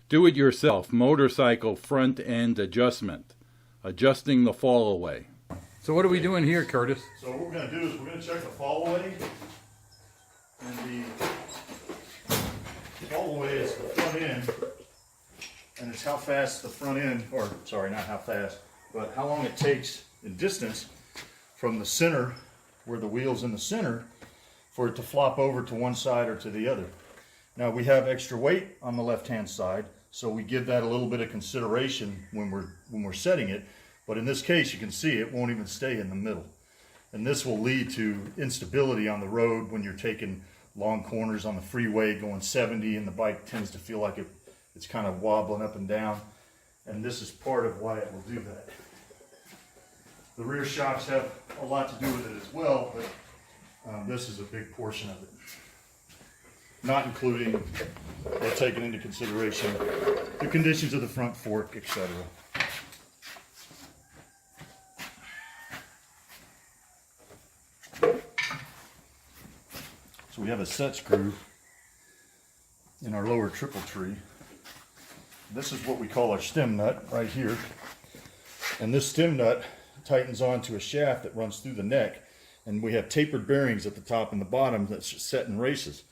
Do-it-yourself motorcycle front end adjustment, adjusting the fall away. So what are we doing here, Curtis? So what we're going to do is we're going to check the fall away. And the fall away is the front end. And it's how fast the front end, or sorry, not how fast, but how long it takes in distance from the center, where the wheel's in the center, for it to flop over to one side or to the other. Now we have extra weight on the left-hand side, so we give that a little bit of consideration when we're setting it. But in this case, you can see it won't even stay in the middle. And this will lead to instability on the road when you're taking long corners on the freeway going 70, and the bike tends to feel like it's kind of wobbling up and down. And this is part of why it will do that. The rear shocks have a lot to do with it as well, but this is a big portion of it. Not including or taking into consideration the conditions of the front fork, etc. So we have a set screw in our lower triple tree. This is what we call our stem nut right here. And this stem nut tightens onto a shaft that runs through the neck. And we have tapered bearings at the top and the bottom that's set in races.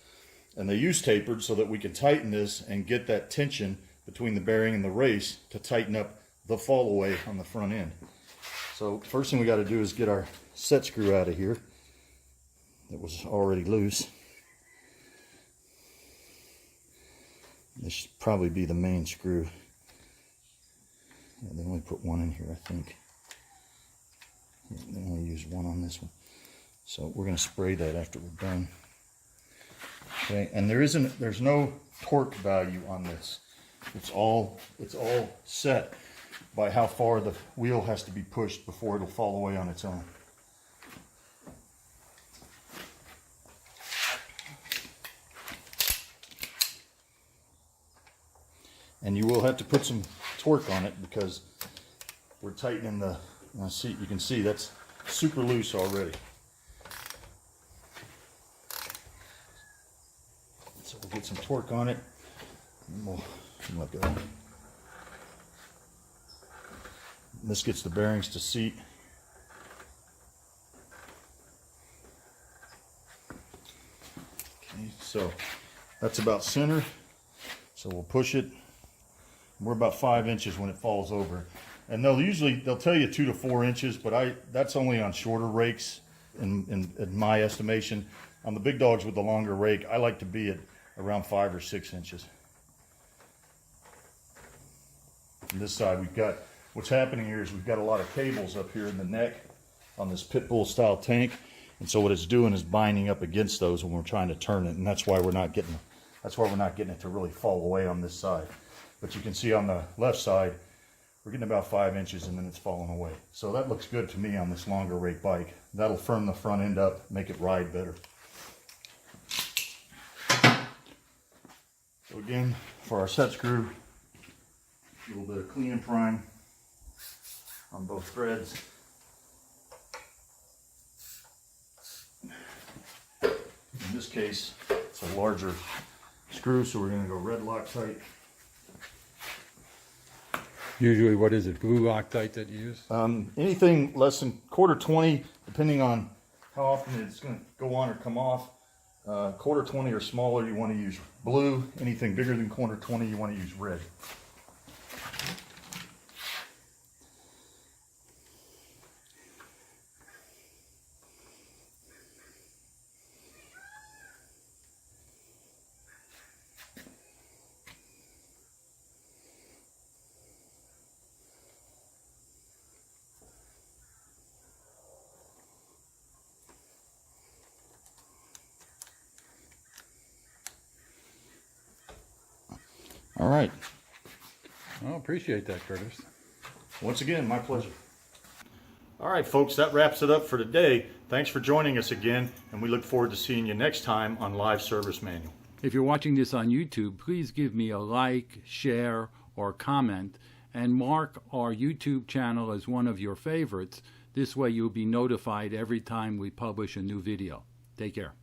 And they use tapered so that we can tighten this and get that tension between the bearing and the race to tighten up the fall away on the front end. So first thing we got to do is get our set screw out of here. That was already loose. This should probably be the main screw. Yeah, they only put one in here, I think. Yeah, they only use one on this one. So we're going to spray that after we're done. Okay, and there's no torque value on this. It's all set by how far the wheel has to be pushed before it'll fall away on its own. And you will have to put some torque on it because we're tightening the seat. You can see that's super loose already. So we'll get some torque on it and we'll let go. And this gets the bearings to seat. Okay, so that's about center. So we'll push it. We're about 5 inches when it falls over, and they'll tell you 2 to 4 inches, but that's only on shorter rakes in my estimation. On the big dogs with the longer rake, I like to be at around 5 or 6 inches. On this side, what's happening here is we've got a lot of cables up here in the neck on this pit bull style tank, and so what it's doing is binding up against those when we're trying to turn it, and that's why we're not getting it to really fall away on this side. But you can see on the left side, we're getting about 5 inches and then it's falling away. So that looks good to me on this longer rake bike. That'll firm the front end up, make it ride better. So again, for our set screw, a little bit of clean and prime on both threads. In this case, it's a larger screw, so we're going to go red Loctite. Usually, what is it, blue Loctite that you use? Anything less than quarter 20, depending on how often it's going to go on or come off. Quarter 20 or smaller, you want to use blue. Anything bigger than quarter 20, you want to use red. All right. Well, appreciate that, Curtis. Once again, my pleasure. All right, folks, that wraps it up for today. Thanks for joining us again, and we look forward to seeing you next time on Live Service Manual. If you're watching this on YouTube, please give me a like, share, or comment, and mark our YouTube channel as one of your favorites. This way you'll be notified every time we publish a new video. Take care.